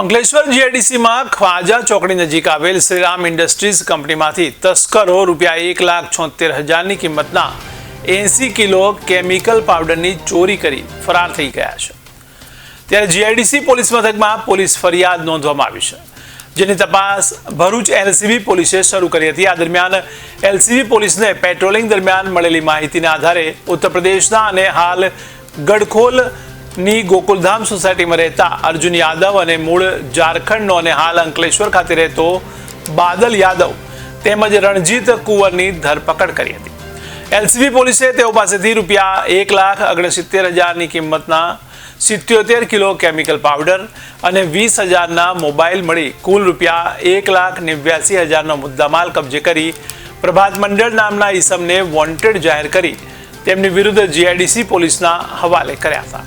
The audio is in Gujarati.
અંકલેશ્વર જીઆઈડીસીમાં ખ્વાજા ચોકડી નજીક આવેલ શ્રીરામ ઇન્ડસ્ટ્રીઝ કંપનીમાંથી તસ્કરો ₹1,76,000ની કિંમતના 80 કિલો કેમિકલ પાવડરની ચોરી કરી ફરાર થઈ ગયા છે। ત્યારે જીઆઈડીસી પોલીસ મથકમાં પોલીસ ફરિયાદ નોંધવામાં આવી છે, જેની તપાસ ભરૂચ એલસીબી પોલીસે શરૂ કરી હતી। આ દરમિયાન એલસીબી પોલીસને પેટ્રોલિંગ દરમિયાન મળેલી માહિતીના આધારે ઉત્તર પ્રદેશના અને હાલ ગડખોલ ની ગોકુલધામ સોસાયટીમાં રહેતા અર્જુન યાદવ અને મૂળ ઝારખંડનો અને હાલ અંકલેશ્વર ખાતે રહેતો બાદલ યાદવ તેમજ રણજીત કુંવરની ધરપકડ કરી હતી। એલસીબી પોલીસે તેઓ પાસેથી ₹1,69,000ની કિંમતના 77 કિલો કેમિકલ પાવડર અને 20,000ના મોબાઈલ મળી કુલ ₹1,89,000નો મુદ્દામાલ કબજે કરી પ્રભાત મંડળ નામના ઈસમને વોન્ટેડ જાહેર કરી તેમની વિરુદ્ધ જીઆઈડીસી પોલીસના હવાલે કર્યા હતા।